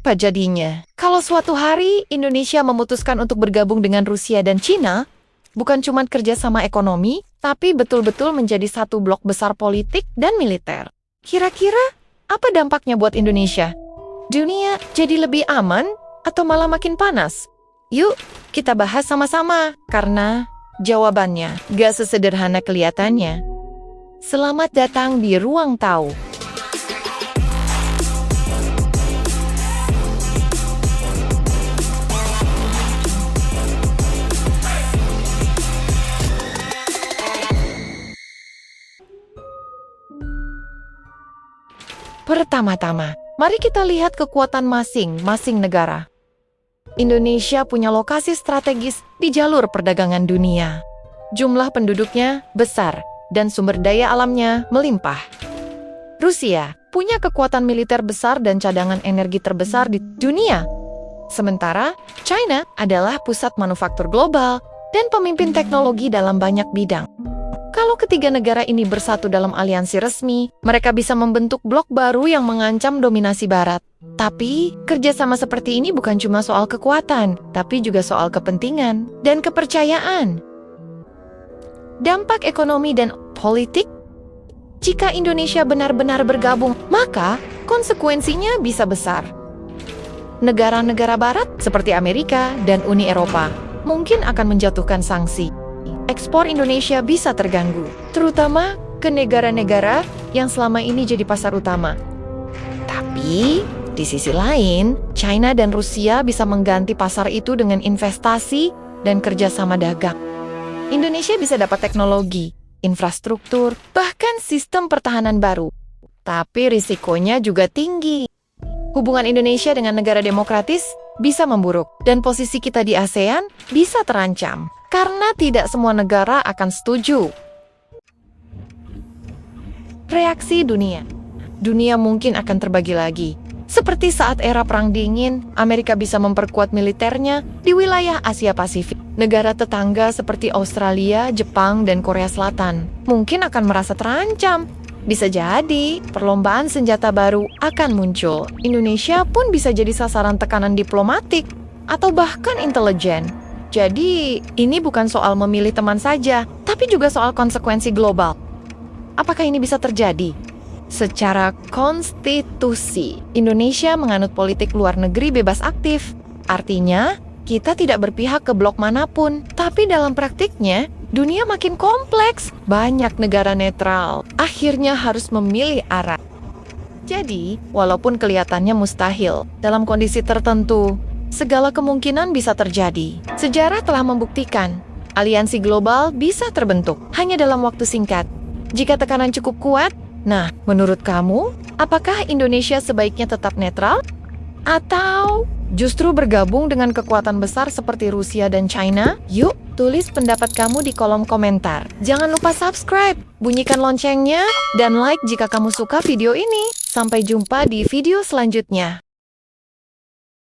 Apa jadinya? Kalau suatu hari Indonesia memutuskan untuk bergabung dengan Rusia dan Cina, bukan cuma kerjasama ekonomi, tapi betul-betul menjadi satu blok besar politik dan militer. Kira-kira apa dampaknya buat Indonesia? Dunia jadi lebih aman atau malah makin panas? Yuk, kita bahas sama-sama, karena jawabannya gak sesederhana kelihatannya. Selamat datang di Ruang Tahu. Pertama-tama, mari kita lihat kekuatan masing-masing negara. Indonesia punya lokasi strategis di jalur perdagangan dunia. Jumlah penduduknya besar dan sumber daya alamnya melimpah. Rusia punya kekuatan militer besar dan cadangan energi terbesar di dunia. Sementara China adalah pusat manufaktur global dan pemimpin teknologi dalam banyak bidang. Kalau ketiga negara ini bersatu dalam aliansi resmi, mereka bisa membentuk blok baru yang mengancam dominasi Barat. Tapi, kerjasama seperti ini bukan cuma soal kekuatan, tapi juga soal kepentingan dan kepercayaan. Dampak ekonomi dan politik? Jika Indonesia benar-benar bergabung, maka konsekuensinya bisa besar. Negara-negara Barat seperti Amerika dan Uni Eropa mungkin akan menjatuhkan sanksi. Ekspor Indonesia bisa terganggu, terutama ke negara-negara yang selama ini jadi pasar utama. Tapi, di sisi lain, China dan Rusia bisa mengganti pasar itu dengan investasi dan kerjasama dagang. Indonesia bisa dapat teknologi, infrastruktur, bahkan sistem pertahanan baru. Tapi risikonya juga tinggi. Hubungan Indonesia dengan negara demokratis bisa memburuk, dan posisi kita di ASEAN bisa terancam. Karena tidak semua negara akan setuju. Reaksi dunia. Dunia mungkin akan terbagi lagi. Seperti saat era Perang Dingin, Amerika bisa memperkuat militernya di wilayah Asia Pasifik. Negara tetangga seperti Australia, Jepang, dan Korea Selatan mungkin akan merasa terancam. Bisa jadi, perlombaan senjata baru akan muncul. Indonesia pun bisa jadi sasaran tekanan diplomatik atau bahkan intelijen. Jadi, ini bukan soal memilih teman saja, tapi juga soal konsekuensi global. Apakah ini bisa terjadi? Secara konstitusi, Indonesia menganut politik luar negeri bebas aktif. Artinya, kita tidak berpihak ke blok manapun. Tapi dalam praktiknya, dunia makin kompleks. Banyak negara netral akhirnya harus memilih arah. Jadi, walaupun kelihatannya mustahil, dalam kondisi tertentu, segala kemungkinan bisa terjadi. Sejarah telah membuktikan, aliansi global bisa terbentuk hanya dalam waktu singkat. Jika tekanan cukup kuat, nah, menurut kamu, apakah Indonesia sebaiknya tetap netral? Atau justru bergabung dengan kekuatan besar seperti Rusia dan China? Yuk, tulis pendapat kamu di kolom komentar. Jangan lupa subscribe, bunyikan loncengnya, dan like jika kamu suka video ini. Sampai jumpa di video selanjutnya.